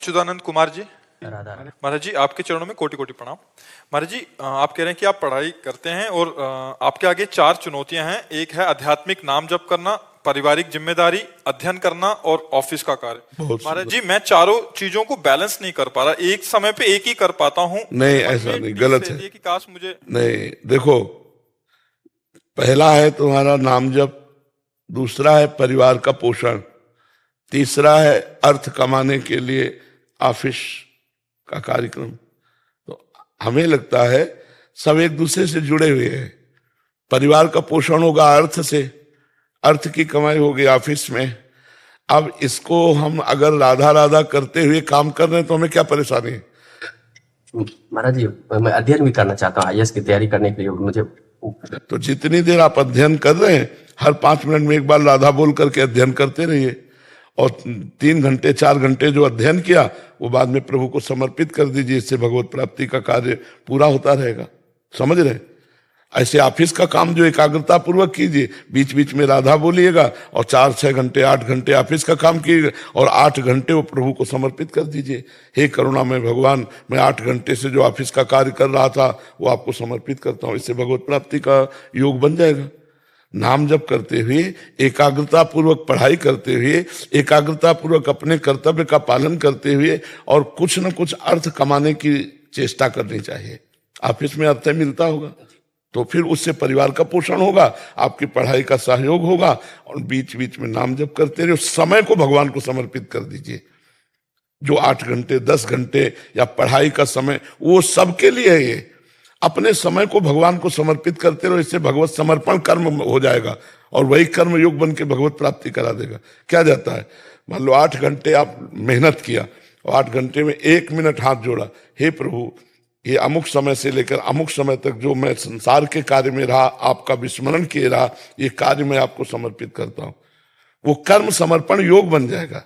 अच्युतानंद कुमार जी। राधा महाराज जी, आपके चरणों में कोटि कोटि प्रणाम। महाराज जी, आप कह रहे हैं कि आप पढ़ाई करते हैं और आपके आगे 4 चुनौतियां हैं। एक है आध्यात्मिक नाम जप करना, पारिवारिक जिम्मेदारी, अध्ययन करना और ऑफिस का कार्य। महाराज जी, मैं चारों चीजों को बैलेंस नहीं कर पा रहा, एक समय पे एक ही कर पाता हूँ। नहीं, ऐसा नहीं, गलत है। कि काश मुझे नहीं, देखो, पहला है तुम्हारा नाम जप, दूसरा है परिवार का पोषण, तीसरा है अर्थ कमाने के लिए ऑफिस का कार्यक्रम। तो हमें लगता है सब एक दूसरे से जुड़े हुए हैं। परिवार का पोषण होगा अर्थ से, अर्थ की कमाई होगी ऑफिस में। अब इसको हम अगर राधा राधा करते हुए काम कर रहे हैं तो हमें क्या परेशानी है? महाराज जी, मैं अध्ययन भी करना चाहता हूँ आईएएस की तैयारी करने के लिए। मुझे तो जितनी देर आप अध्ययन कर रहे हैं, हर 5 मिनट में एक बार राधा बोल करके अध्ययन करते रहिए, और 3 घंटे 4 घंटे जो अध्ययन किया वो बाद में प्रभु को समर्पित कर दीजिए। इससे भगवत प्राप्ति का कार्य पूरा होता रहेगा। समझ रहे? ऐसे ऑफिस का काम जो एकाग्रता पूर्वक कीजिए, बीच बीच में राधा बोलिएगा, और 4-6 घंटे 8 घंटे ऑफिस का काम कीजिएगा, और 8 घंटे वो प्रभु को समर्पित कर दीजिए। हे करुणामय भगवान, मैं 8 घंटे से जो ऑफिस का कार्य कर रहा था वो आपको समर्पित करता हूँ। इससे भगवत प्राप्ति का योग बन जाएगा। नाम जप करते हुए, एकाग्रता पूर्वक पढ़ाई करते हुए, एकाग्रता पूर्वक अपने कर्तव्य का पालन करते हुए, और कुछ न कुछ अर्थ कमाने की चेष्टा करनी चाहिए। ऑफिस में अर्थ मिलता होगा तो फिर उससे परिवार का पोषण होगा, आपकी पढ़ाई का सहयोग होगा, और बीच बीच में नाम जप करते रहिए। समय को भगवान को समर्पित कर दीजिए। जो 8 घंटे 10 घंटे या पढ़ाई का समय, वो सबके लिए है। ये अपने समय को भगवान को समर्पित करते रहो। इससे भगवत समर्पण कर्म हो जाएगा, और वही कर्म योग बन के भगवत प्राप्ति करा देगा। क्या जाता है, मान लो 8 घंटे आप मेहनत किया और 8 घंटे में 1 मिनट हाथ जोड़ा, हे प्रभु, ये अमुक समय से लेकर अमुक समय तक जो मैं संसार के कार्य में रहा, आपका विस्मरण किए रहा, ये कार्य मैं आपको समर्पित करता हूं। वो कर्म समर्पण योग बन जाएगा।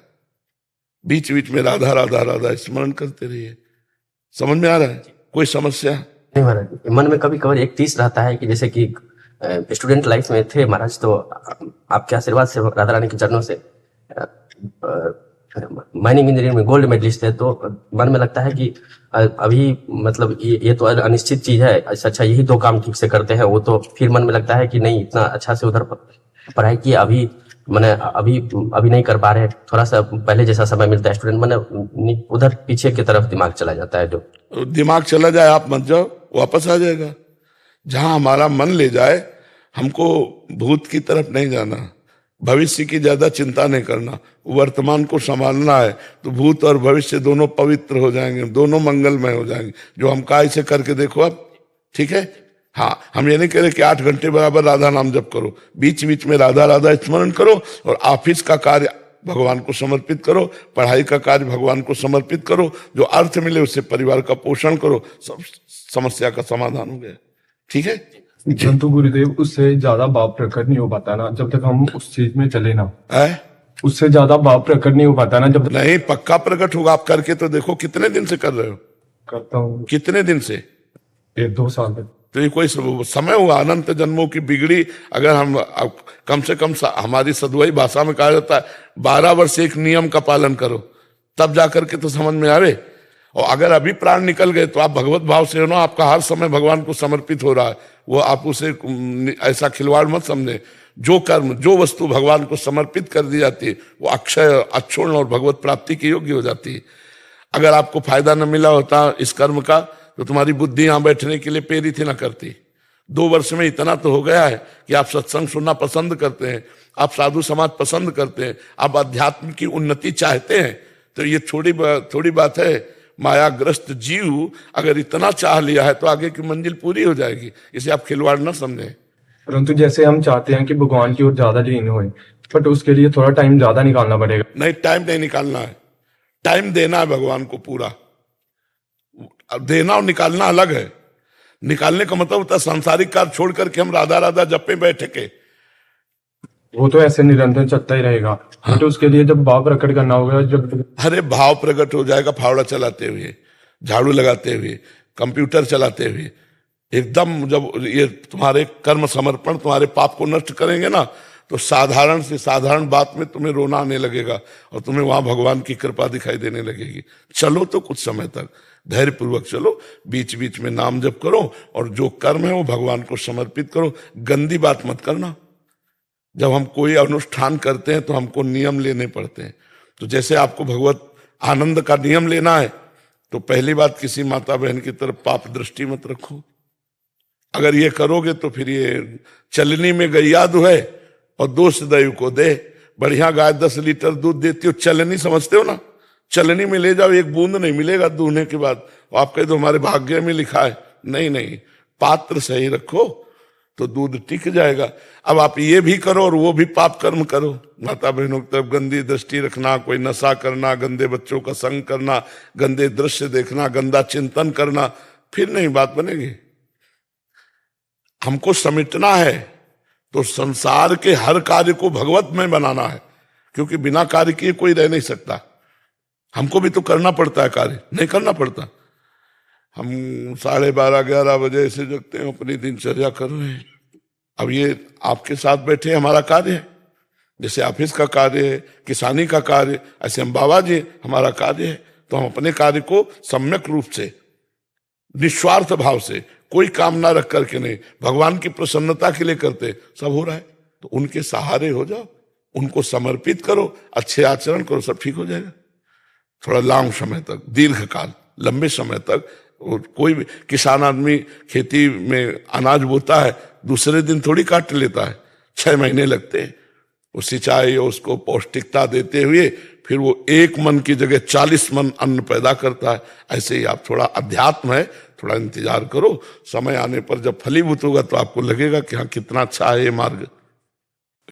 बीच बीच में राधा राधा राधा स्मरण करते रहिए। समझ में आ रहा है? कोई समस्या? नहीं महाराज, मन में कभी कभी एक चीज रहता है कि जैसे कि स्टूडेंट लाइफ में थे महाराज, तो आपके आशीर्वाद से, राधा रानी के चरणों से माइनिंग इंजीनियरिंग में गोल्ड मेडलिस्ट थे। तो मन में लगता है कि अभी मतलब ये तो अनिश्चित चीज है, अच्छा यही 2 काम ठीक से करते हैं वो, तो फिर मन में लगता है कि नहीं, इतना अच्छा से उधर पढ़ाई की, अभी मैंने अभी नहीं कर पा रहे, थोड़ा सा पहले जैसा समय मिलता है स्टूडेंट, मैंने उधर पीछे की तरफ दिमाग चला जाता है। जो दिमाग चला जाए, आप मत जाओ, वापस आ जाएगा। जहां हमारा मन ले जाए, हमको भूत की तरफ नहीं जाना, भविष्य की ज्यादा चिंता नहीं करना, वर्तमान को संभालना है। तो भूत और भविष्य दोनों पवित्र हो जाएंगे, दोनों मंगलमय हो जाएंगे। जो हम कहा इसे करके देखो अब, ठीक है? हाँ, हम ये नहीं कह रहे कि 8 घंटे बराबर राधा नाम जप करो, बीच बीच में राधा राधा स्मरण करो, और ऑफिस का कार्य भगवान को समर्पित करो, पढ़ाई का कार्य भगवान को समर्पित करो, जो अर्थ मिले उससे परिवार का पोषण करो, सब समस्या का समाधान हो गया। ठीक है? परंतु गुरुदेव, उससे ज्यादा भाव प्रकट नहीं हो पाता ना जब तक हम उस चीज में चले ना। है? उससे ज्यादा भाव प्रकट नहीं हो पाता ना जब तक। नहीं, पक्का प्रकट होगा। आप करके तो देखो, कितने दिन से कर रहे हो? करता हूँ कितने दिन से? 1-2 साल तक। तो ये कोई समय हुआ? अनंत जन्मों की बिगड़ी। अगर हम कम से कम हमारी सदुआई भाषा में कहा जाता है 12 वर्ष एक नियम का पालन करो, तब जाकर के तो समझ में आवे। और अगर अभी प्राण निकल गए तो आप भगवत भाव से हो ना, आपका हर समय भगवान को समर्पित हो रहा है। वो आप उसे ऐसा खिलवाड़ मत समझे। जो कर्म, जो वस्तु भगवान को समर्पित कर दी जाती है वो अक्षय, अक्षुण्ण और भगवत प्राप्ति के योग्य हो जाती है। अगर आपको फायदा न मिला होता इस कर्म का, तो तुम्हारी बुद्धि यहां बैठने के लिए प्रेरित ही ना करती। 2 वर्ष में इतना तो हो गया है कि आप सत्संग सुनना पसंद करते हैं, आप साधु समाज पसंद करते हैं, आप अध्यात्म की उन्नति चाहते हैं। तो ये थोड़ी बात है। मायाग्रस्त जीव अगर इतना चाह लिया है तो आगे की मंजिल पूरी हो जाएगी। इसे आप खिलवाड़ ना समझें। परंतु जैसे हम चाहते हैं कि भगवान की ओर ज्यादा लीन होए, बट उसके लिए थोड़ा टाइम ज्यादा निकालना पड़ेगा। नहीं, टाइम नहीं निकालना है, टाइम देना है भगवान को पूरा। देना और निकालना अलग है। निकालने का मतलब होता है सांसारिक कार्य छोड़ करके हम राधा राधा जपे बैठे के। वो तो ऐसे निरंतर चलता ही रहेगा। हाँ। तो उसके लिए जब भाव प्रकट करना होगा, जब अरे भाव प्रकट हो जाएगा फावड़ा चलाते हुए, झाड़ू लगाते हुए, कंप्यूटर चलाते हुए। एकदम जब ये तुम्हारे कर्म समर्पण तुम्हारे पाप को नष्ट करेंगे ना, तो साधारण से साधारण बात में तुम्हें रोना आने लगेगा और तुम्हें वहां भगवान की कृपा दिखाई देने लगेगी। चलो तो कुछ समय तक धैर्य पूर्वक चलो, बीच बीच में नाम जप करो और जो कर्म है वो भगवान को समर्पित करो। गंदी बात मत करना। जब हम कोई अनुष्ठान करते हैं तो हमको नियम लेने पड़ते हैं। तो जैसे आपको भगवत आनंद का नियम लेना है तो पहली बात, किसी माता बहन की तरफ पाप दृष्टि मत रखो। अगर ये करोगे तो फिर ये चलनी में गैया दुहे और दोष दैव को दे। बढ़िया गाय 10 लीटर दूध देती हो, चलनी समझते हो ना, चलनी में ले जाओ, एक बूंद नहीं मिलेगा दूहने के बाद। आप कहे तो हमारे भाग्य में लिखा है, नहीं नहीं, पात्र सही रखो तो दूध टिक जाएगा। अब आप ये भी करो और वो भी पाप कर्म करो, माता बहनों की तरफ गंदी दृष्टि रखना, कोई नशा करना, गंदे बच्चों का संग करना, गंदे दृश्य देखना, गंदा चिंतन करना, फिर नहीं बात बनेगी। हमको समेटना है तो संसार के हर कार्य को भगवत में बनाना है, क्योंकि बिना कार्य किए कोई रह नहीं सकता। हमको भी तो करना पड़ता है कार्य, नहीं करना पड़ता। हम 12:30-11 बजे से जगते हैं, अपनी दिनचर्या कर रहे हैं। अब ये आपके साथ बैठे हमारा कार्य है, जैसे ऑफिस का कार्य है, किसानी का कार्य, ऐसे हम बाबा जी हमारा कार्य है। तो हम अपने कार्य को सम्यक रूप से, निस्वार्थ भाव से, कोई कामना रख करके नहीं, भगवान की प्रसन्नता के लिए करते, सब हो रहा है तो उनके सहारे हो जाओ, उनको समर्पित करो, अच्छे आचरण करो, सब ठीक हो जाएगा। थोड़ा लंबा समय तक, दीर्घ काल, लंबे समय तक। कोई भी किसान आदमी खेती में अनाज बोता है, दूसरे दिन थोड़ी काट लेता है, 6 महीने लगते हैं। वो सिंचाई और उसको पौष्टिकता देते हुए फिर वो 1 मन की जगह 40 मन अन्न पैदा करता है। ऐसे ही आप, थोड़ा अध्यात्म है, थोड़ा इंतजार करो, समय आने पर जब फलीभूत होगा तो आपको लगेगा कि हाँ कितना अच्छा है ये मार्ग।